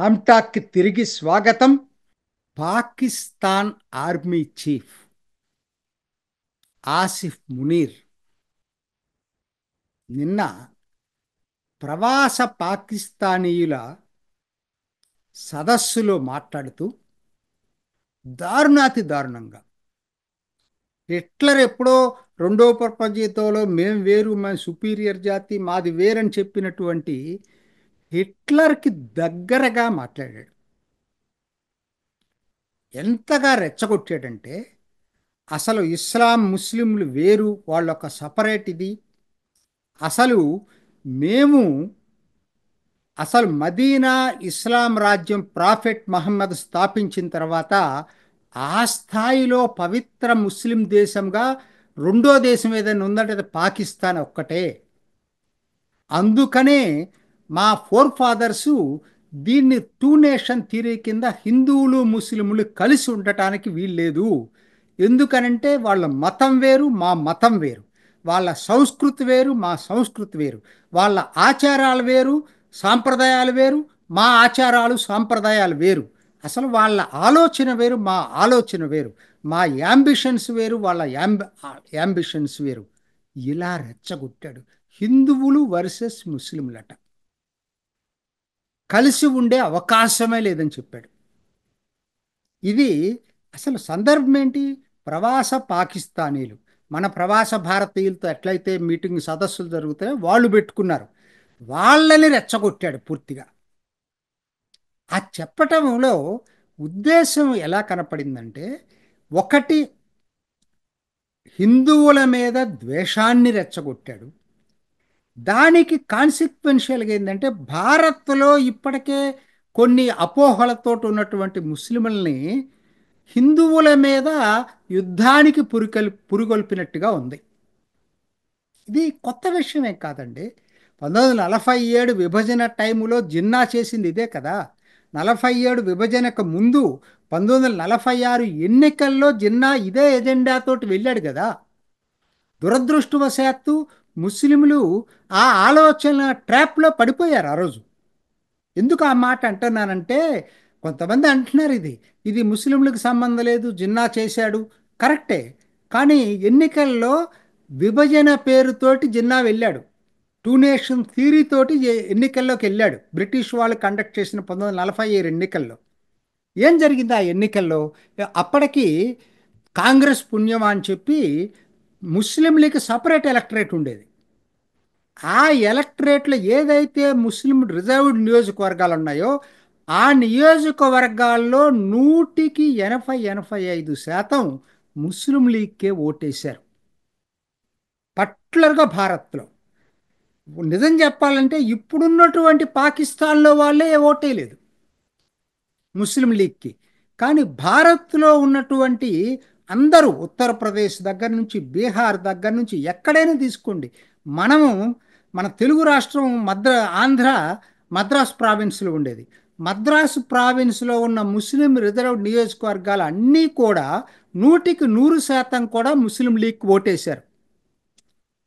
రామ్టాక్కి తిరిగి స్వాగతం. Pakistan army chief Asif Munir నిన్న ప్రవాస పాకిస్తానీయుల సదస్సులో మాట్లాడుతూ దారుణాతి దారుణంగా హిట్లర్ ఎప్పుడో రెండో ప్రపంచ యుద్ధంలో మేం వేరు, మేము సుపీరియర్ జాతి, మాది వేరని చెప్పినటువంటి హిట్లర్కి దగ్గరగా మాట్లాడాడు. ఎంతగా రెచ్చగొట్టాడంటే అసలు ఇస్లాం ముస్లింలు వేరు, వాళ్ళొక సపరేట్ ఇది. అసలు మేము అసలు మదీనా ఇస్లాం రాజ్యం ప్రాఫెట్ మహమ్మద్ స్థాపించిన తర్వాత ఆ స్థాయిలో పవిత్ర ముస్లిం దేశంగా రెండో దేశం ఏదైనా ఉందంటే అది పాకిస్తాన్ ఒక్కటే. అందుకనే మా ఫోర్ ఫాదర్సు దీన్ని టూ నేషన్ థియరీ కింద హిందువులు ముస్లింలు కలిసి ఉండటానికి వీల్లేదు. ఎందుకనంటే వాళ్ళ మతం వేరు, మా మతం వేరు. వాళ్ళ సంస్కృతి వేరు, మా సంస్కృతి వేరు. వాళ్ళ ఆచారాలు వేరు, సాంప్రదాయాలు వేరు, మా ఆచారాలు సాంప్రదాయాలు వేరు. అసలు వాళ్ళ ఆలోచన వేరు, మా ఆలోచన వేరు. మా యాంబిషన్స్ వేరు, వాళ్ళ యాంబిషన్స్ వేరు. ఇలా రెచ్చగొట్టాడు. హిందువులు వర్సెస్ ముస్లింలట, కలిసి ఉండే అవకాశమే లేదని చెప్పాడు. ఇది అసలు సందర్భం ఏంటి? ప్రవాస పాకిస్తానీలు మన ప్రవాస భారతీయులతో ఎట్లయితే మీటింగ్ సదస్సులు జరుగుతాయో వాళ్ళు పెట్టుకున్నారు. వాళ్ళని రెచ్చగొట్టాడు పూర్తిగా. ఆ చెప్పటంలో ఉద్దేశం ఎలా కనపడిందంటే, ఒకటి హిందువుల మీద ద్వేషాన్ని రెచ్చగొట్టాడు. దానికి కాన్సిక్వెన్షియల్గా ఏంటంటే, భారత్లో ఇప్పటికే కొన్ని అపోహలతో ఉన్నటువంటి ముస్లింలని హిందువుల మీద యుద్ధానికి పురికొల్పినట్టుగా ఉంది. ఇది కొత్త విషయమేం కాదండి. 1947 విభజన టైములో జిన్నా చేసింది ఇదే కదా. 47 విభజనకు ముందు 1946 ఎన్నికల్లో జిన్నా ఇదే ఎజెండాతోటి వెళ్ళాడు కదా. దురదృష్టవశాత్తు ముస్లింలు ఆ ఆలోచన ట్రాప్లో పడిపోయారు ఆ రోజు. ఎందుకు ఆ మాట అంటున్నానంటే, కొంతమంది అంటున్నారు ఇది ఇది ముస్లింలకు సంబంధం లేదు, జిన్నా చేశాడు. కరెక్టే. కానీ ఎన్నికల్లో విభజన పేరుతోటి జిన్నా వెళ్ళాడు. టూ నేషన్ థియరీ తోటి ఎన్నికల్లోకి వెళ్ళాడు. బ్రిటిష్ వాళ్ళు కండక్ట్ చేసిన 1947 ఎన్నికల్లో ఏం జరిగింది? ఆ ఎన్నికల్లో అప్పటికి కాంగ్రెస్ పుణ్యమా అని చెప్పి ముస్లింలకి సపరేట్ ఎలక్టరేట్ ఉండేది. ఆ ఎలక్టరేట్లో ఏదైతే ముస్లిం రిజర్వ్డ్ నియోజకవర్గాలు ఉన్నాయో ఆ నియోజకవర్గాల్లో 100% 85% ముస్లిం లీగ్కే ఓటేశారు. పర్టికులర్గా భారత్లో నిజం చెప్పాలంటే ఇప్పుడున్నటువంటి పాకిస్తాన్లో వాళ్ళే ఓటేయలేదు ముస్లిం లీగ్కి. కానీ భారత్లో ఉన్నటువంటి అందరూ, ఉత్తరప్రదేశ్ దగ్గర నుంచి బీహార్ దగ్గర నుంచి ఎక్కడైనా తీసుకోండి, మనము మన తెలుగు రాష్ట్రం ఆంధ్ర మద్రాస్ ప్రావిన్స్లో ఉండేది. మద్రాసు ప్రావిన్స్లో ఉన్న ముస్లిం రిజర్వ్ నియోజకవర్గాలు అన్నీ కూడా 100% కూడా ముస్లిం లీగ్కి ఓటేశారు.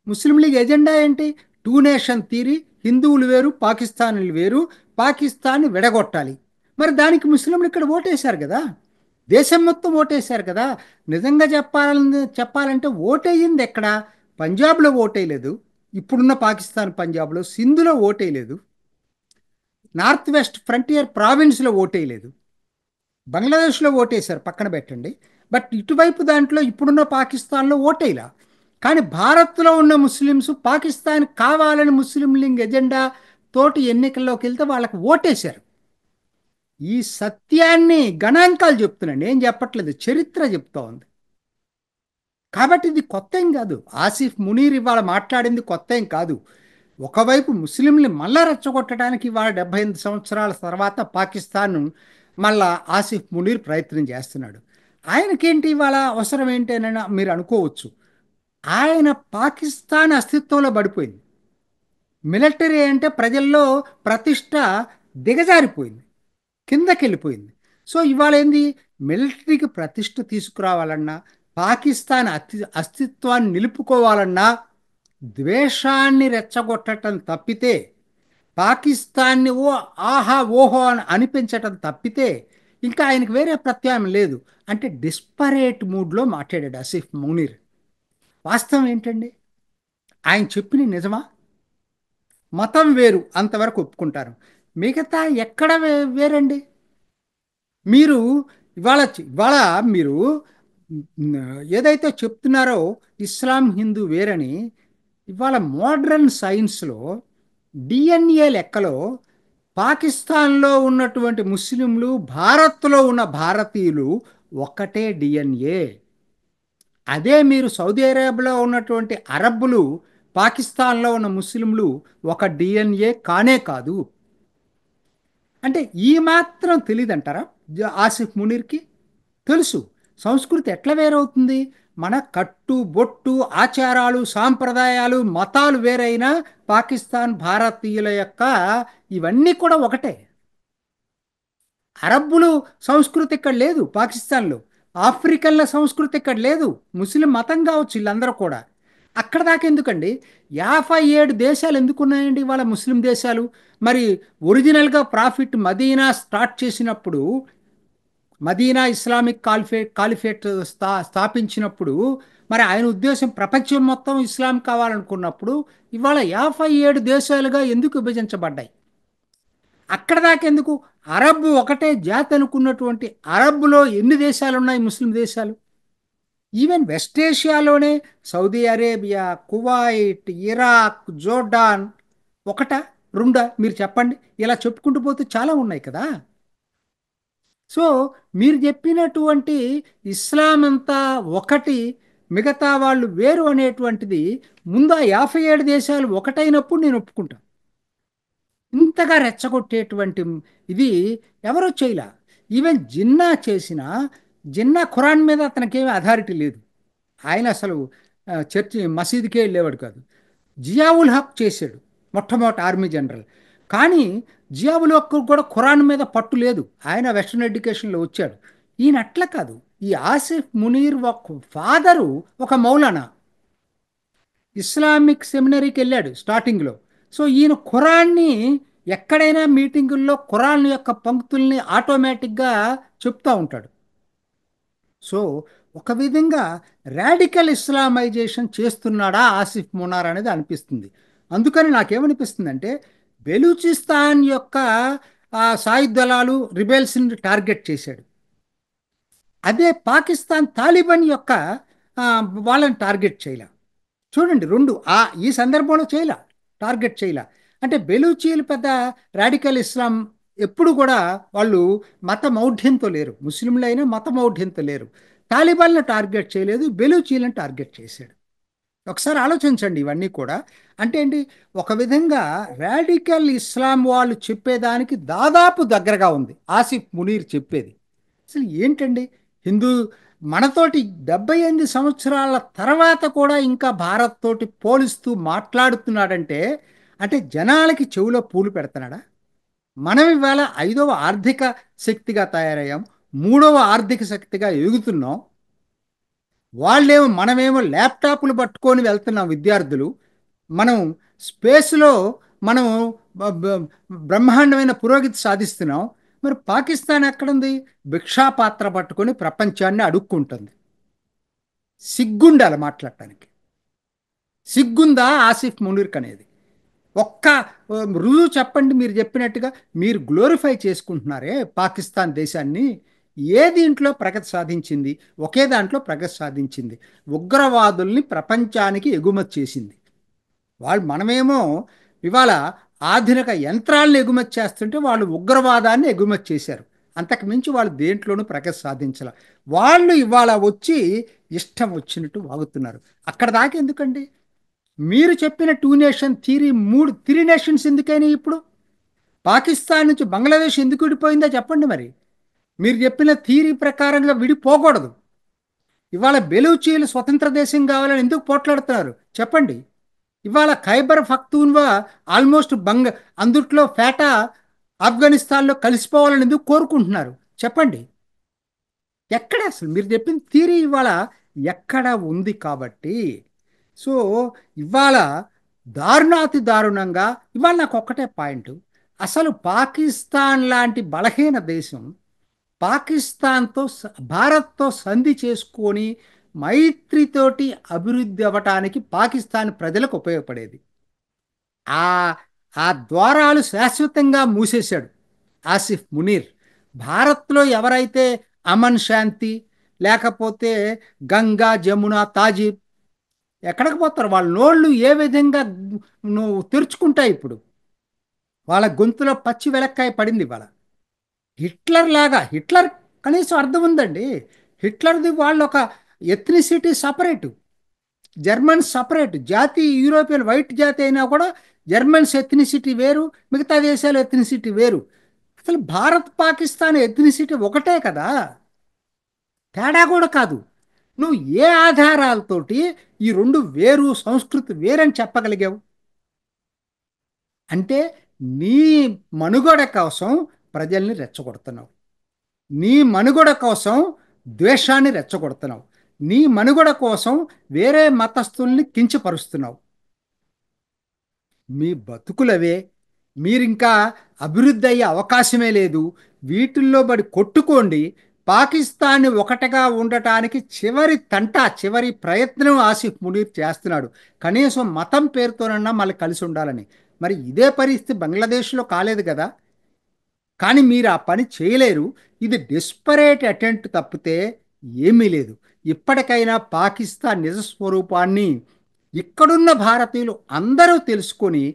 ముస్లిం లీగ్ ఎజెండా ఏంటి? టూ నేషన్ థియరీ, హిందువులు వేరు, పాకిస్తానీలు వేరు, పాకిస్తాన్ని విడగొట్టాలి. మరి దానికి ముస్లింలు ఇక్కడ ఓటేశారు కదా, దేశం మొత్తం ఓటేశారు కదా. నిజంగా చెప్పాలంటే ఓటేయింది ఎక్కడ? పంజాబ్లో ఓటేయలేదు, ఇప్పుడున్న పాకిస్తాన్ పంజాబ్లో. సింధులో ఓటేయలేదు, నార్త్ వెస్ట్ ఫ్రంటియర్ ప్రావిన్స్లో ఓటేయలేదు, బంగ్లాదేశ్లో ఓటేశారు, పక్కన పెట్టండి. బట్ ఇటువైపు దాంట్లో ఇప్పుడున్న పాకిస్తాన్లో ఓటేలా. కానీ భారత్లో ఉన్న ముస్లిమ్స్ పాకిస్తాన్ కావాలని ముస్లిం లీగ్ ఎజెండా తోటి ఎన్నికల్లోకి వెళ్తే వాళ్ళకి ఓటేశారు. ఈ సత్యాన్ని గణాంకాలు చెప్తున్నాండి, ఏం చెప్పట్లేదు, చరిత్ర చెప్తా ఉంది. కాబట్టి ఇది కొత్త ఏం కాదు. ఆసిఫ్ మునీర్ ఇవాళ మాట్లాడింది కొత్త ఏం కాదు. ఒకవైపు ముస్లింలు మళ్ళా రెచ్చగొట్టడానికి ఇవాళ 78 సంవత్సరాల తర్వాత పాకిస్తాన్ మళ్ళా ఆసిఫ్ మునీర్ ప్రయత్నం చేస్తున్నాడు. ఆయనకేంటి ఇవాళ అవసరం ఏంటని మీరు అనుకోవచ్చు. ఆయన పాకిస్తాన్ అస్తిత్వంలో పడిపోయింది. మిలిటరీ అంటే ప్రజల్లో ప్రతిష్ట దిగజారిపోయింది, కిందకి వెళ్ళిపోయింది. సో ఇవాళ ఏంది, మిలిటరీకి ప్రతిష్ట తీసుకురావాలన్నా, పాకిస్తాన్ అస్తిత్వాన్ని నిలుపుకోవాలన్నా ద్వేషాన్ని రెచ్చగొట్టడం తప్పితే పాకిస్తాన్ని ఆహా ఓహో అని అనిపించటం తప్పితే ఇంకా ఆయనకు వేరే ప్రత్యామ్నాయం లేదు. అంటే డిస్పరేట్ మూడ్లో మాట్లాడాడు ఆసిఫ్ మునీర్. వాస్తవం ఏంటండి? ఆయన చెప్పిన నిజమా? మతం వేరు అంతవరకు ఒప్పుకుంటారు. మిగతా ఎక్కడ వేరండి? మీరు ఇవాళ మీరు మ్, ఏదైతే చెప్తున్నారో ఇస్లాం హిందూ వేరని, ఇవాళ మోడ్రన్ సైన్స్లో డిఎన్ఏ లెక్కలో పాకిస్తాన్లో ఉన్నటువంటి ముస్లింలు, భారత్లో ఉన్న భారతీయులు ఒక్కటే డిఎన్ఏ. అదే మీరు సౌదీ అరేబియాలో ఉన్నటువంటి అరబ్బులు, పాకిస్తాన్లో ఉన్న ముస్లింలు ఒక డిఎన్ఏ కానే కాదు. అంటే ఈ మాత్రం తెలియదంటారా ఆసిఫ్ మునీర్కి? తెలుసు. సంస్కృతి ఎట్లా వేరవుతుంది? మన కట్టు బొట్టు ఆచారాలు సాంప్రదాయాలు మతాలు వేరైనా పాకిస్తాన్ భారతీయుల యొక్క ఇవన్నీ కూడా ఒకటే. అరబ్బులు సంస్కృతి ఇక్కడ లేదు పాకిస్తాన్లో. ఆఫ్రికన్ల సంస్కృతి ఇక్కడ లేదు. ముస్లిం మతం కావచ్చు వీళ్ళందరూ కూడా. అక్కడ దాకా ఎందుకండి? 57 దేశాలు ఎందుకున్నాయండి ఇవాళ ముస్లిం దేశాలు? మరి ఒరిజినల్గా ప్రాఫిట్ మదీనా స్టార్ట్ చేసినప్పుడు, మదీనా ఇస్లామిక్ కాలిఫేట్ స్థాపించినప్పుడు, మరి ఆయన ఉద్దేశం ప్రపంచం మొత్తం ఇస్లాం కావాలనుకున్నప్పుడు ఇవాళ 57 దేశాలుగా ఎందుకు విభజించబడ్డాయి? అక్కడ దాకెందుకు? అరబ్ ఒకటే జాతి అనుకున్నటువంటి అరబ్బులో ఎన్ని దేశాలు ఉన్నాయి ముస్లిం దేశాలు? ఈవెన్ వెస్ట్ ఏషియాలోనే Saudi Arabia, Kuwait, Iraq, Jordan ఒకటా రెండా మీరు చెప్పండి. ఇలా చెప్పుకుంటూ పోతే చాలా ఉన్నాయి కదా. సో మీరు చెప్పినటువంటి ఇస్లాం అంతా ఒకటి, మిగతా వాళ్ళు వేరు అనేటువంటిది ముందు ఆ 57 దేశాలు ఒకటైనప్పుడు నేను ఒప్పుకుంటాను. ఇంతగా రెచ్చగొట్టేటువంటి ఇది ఎవరో చేయలే. ఈవెన్ జిన్నా చేసిన, జిన్నా ఖురాన్ మీద అతనికేమీ అథారిటీ లేదు. ఆయన అసలు చర్చి మసీదుకే వెళ్ళేవాడు కాదు. జియావుల్ హక్ చేశాడు, మొట్టమొదటి ఆర్మీ జనరల్. కానీ జియావుల్ హక్ కూడా ఖురాన్ మీద పట్టు లేదు. ఆయన వెస్ట్రన్ ఎడ్యుకేషన్లో వచ్చాడు. ఈయన అట్లా కాదు. ఈ ఆసిఫ్ మునీర్ ఒక ఫాదరు ఒక మౌలానా, ఇస్లామిక్ సెమినరీకి వెళ్ళాడు స్టార్టింగ్లో. సో ఈయన ఖురాన్ని ఎక్కడైనా మీటింగుల్లో ఖురాన్ యొక్క పంక్తుల్ని ఆటోమేటిక్గా చెప్తూ ఉంటాడు. సో ఒక విధంగా రాడికల్ ఇస్లామైజేషన్ చేస్తున్నాడా ఆసిఫ్ మునార్ అనేది అనిపిస్తుంది. అందుకని నాకేమనిపిస్తుందంటే బెలూచిస్తాన్ యొక్క సాయుధ దళాలు రిబెల్స్ని టార్గెట్ చేశాడు. అదే పాకిస్తాన్ తాలిబాన్ యొక్క ఆ, వాళ్ళని టార్గెట్ చేయలే. చూడండి రెండు ఈ సందర్భంలో చేయలే, టార్గెట్ చేయలే. అంటే బెలూచీలు పెద్ద రాడికల్ ఇస్లాం ఎప్పుడు కూడా వాళ్ళు మత మౌఢ్యంతో లేరు. ముస్లింలు అయినా మత మౌఢ్యంతో లేరు. తాలిబాన్లను టార్గెట్ చేయలేదు, బెలూచీలను టార్గెట్ చేశాడు. ఒకసారి ఆలోచించండి ఇవన్నీ కూడా. అంటే ఏంటి? ఒక విధంగా రాడికల్ ఇస్లాం వాళ్ళు చెప్పేదానికి దాదాపు దగ్గరగా ఉంది ఆసిఫ్ మునీర్ చెప్పేది. అసలు ఏంటండి? హిందూ మనతోటి 78 సంవత్సరాల తర్వాత కూడా ఇంకా భారత్ తోటి పోలిస్తూ మాట్లాడుతున్నాడంటే, అంటే జనాలకి చెవులో పూలు పెడుతున్నాడా? మనం ఇవాళ 5వ ఆర్థిక శక్తిగా తయారయ్యాం, 3వ ఆర్థిక శక్తిగా ఎదుగుతున్నాం. మనమేమో ల్యాప్టాప్లు పట్టుకొని వెళ్తున్నాం విద్యార్థులు. మనం స్పేస్లో మనం బ్రహ్మాండమైన పురోగతి సాధిస్తున్నాం. మరి పాకిస్తాన్ ఎక్కడుంది? భిక్షాపాత్ర పట్టుకొని ప్రపంచాన్ని అడుక్కుంటుంది. సిగ్గుండాలి మాట్లాడటానికి. సిగ్గుందా ఆసిఫ్ మునీర్క్ అనేది? ఒక్క రుజువు చెప్పండి. మీరు చెప్పినట్టుగా మీరు గ్లోరిఫై చేసుకుంటున్నారే పాకిస్తాన్ దేశాన్ని. ఏ దీంట్లో ప్రగతి సాధించింది? ఒకే దాంట్లో ప్రగతి సాధించింది, ఉగ్రవాదుల్ని ప్రపంచానికి ఎగుమతి చేసింది. మనమేమో ఇవాళ ఆధునిక యంత్రాలను ఎగుమతి చేస్తుంటే వాళ్ళు ఉగ్రవాదాన్ని ఎగుమతి చేశారు. అంతకు మించి వాళ్ళు దేంట్లోనూ ప్రగతి సాధించాల. వాళ్ళు ఇవాళ వచ్చి ఇష్టం వచ్చినట్టు వాగుతున్నారు. అక్కడ దాకా ఎందుకండి? మీరు చెప్పిన 2 నేషన్ థీరీ, 3 నేషన్స్ ఎందుకని ఇప్పుడు పాకిస్తాన్ నుంచి బంగ్లాదేశ్ ఎందుకు విడిపోయిందో చెప్పండి. మరి మీరు చెప్పిన థీరీ ప్రకారంగా విడిపోకూడదు. ఇవాళ బెలూచీలు స్వతంత్ర దేశం కావాలని ఎందుకు పోట్లాడుతున్నారు చెప్పండి. ఇవాళ ఖైబర్ పఖ్తూన్వా ఆల్మోస్ట్ అందుట్లో ఫేటా ఆఫ్ఘనిస్తాన్లో కలిసిపోవాలని ఎందుకు కోరుకుంటున్నారు చెప్పండి. ఎక్కడ అసలు మీరు చెప్పిన థీరీ ఇవాళ ఎక్కడ ఉంది? కాబట్టి సో ఇవాళ దారుణాతి దారుణంగా. ఇవాళ నాకు ఒక్కటే పాయింట్, అసలు పాకిస్తాన్ లాంటి బలహీన దేశం పాకిస్తాన్తో భారత్తో సంధి చేసుకొని మైత్రితోటి అభివృద్ధి అవ్వటానికి పాకిస్తాన్ ప్రజలకు ఉపయోగపడేది. ఆ ఆ ద్వారాలు శాశ్వతంగా మూసేశాడు ఆసిఫ్ మునీర్. భారత్లో ఎవరైతే అమన్ శాంతి, లేకపోతే గంగా జమున తాజీబ్ ఎక్కడికి పోతారు? వాళ్ళ నోళ్ళు ఏ విధంగా నువ్వు తెరుచుకుంటాయి ఇప్పుడు? వాళ్ళ గొంతులో పచ్చి వెలక్కాయ పడింది వాళ్ళ. హిట్లర్ లాగా, హిట్లర్ కనీసం అర్థం ఉందండి. హిట్లర్ది వాళ్ళు ఒక ఎథ్నిసిటీ సపరేటు, జర్మన్స్ సపరేట్ జాతి, యూరోపియన్ వైట్ జాతి అయినా కూడా జర్మన్స్ ఎథ్నిసిటీ వేరు, మిగతా దేశాల ఎథ్నిసిటీ వేరు. అసలు భారత్ పాకిస్తాన్ ఎథ్నిసిటీ ఒకటే కదా, తేడా కూడా కాదు. నువ్వు ఏ ఆధారాలతోటి ఈ రెండు వేరు, సంస్కృతి వేరని చెప్పగలిగావు? అంటే నీ మనుగడ కోసం ప్రజల్ని రెచ్చగొడుతున్నావు, నీ మనుగడ కోసం ద్వేషాన్ని రెచ్చగొడుతున్నావు, నీ మనుగడ కోసం వేరే మతస్థుల్ని కించపరుస్తున్నావు. మీ బతుకులవే, మీరింకా అభివృద్ధి అయ్యే అవకాశమే లేదు. వీటిల్లో బడి కొట్టుకోండి. పాకిస్తాన్ని ఒకటిగా ఉండటానికి చివరి తంట, చివరి ప్రయత్నం ఆసిఫ్ మునీర్ చేస్తున్నాడు. కనీసం మతం పేరుతోనన్నా మళ్ళీ కలిసి ఉండాలని. మరి ఇదే పరిస్థితి బంగ్లాదేశ్లో కాలేదు కదా. కానీ మీరు ఆ పని చేయలేరు. ఇది డెస్పరేట్ అటెంప్ట్ తప్పితే ఏమీ లేదు. ఇప్పటికైనా పాకిస్తాన్ నిజస్వరూపాన్ని ఇక్కడున్న భారతీయులు అందరూ తెలుసుకొని,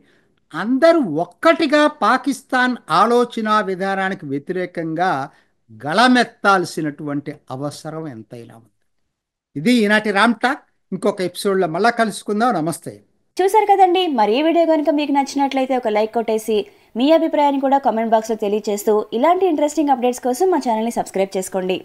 అందరూ ఒక్కటిగా పాకిస్తాన్ ఆలోచన విధానానికి వ్యతిరేకంగా గళమెత్తాల్సినటువంటి అవసరం ఎంతైనా ఉంది. ఇది ఈనాటి రామ్ టాక్. ఇంకొక ఎపిసోడ్లో మళ్ళా కలుసుకుందాం. నమస్తే. చూసారు కదండి. మరి ఈ వీడియో కనుక మీకు నచ్చినట్లయితే ఒక లైక్ కొట్టేసి మీ అభిప్రాయాన్ని కూడా కామెంట్ బాక్స్లో తెలియజేస్తూ ఇలాంటి ఇంట్రెస్టింగ్ అప్డేట్స్ కోసం మా ఛానల్ని సబ్స్క్రైబ్ చేసుకోండి.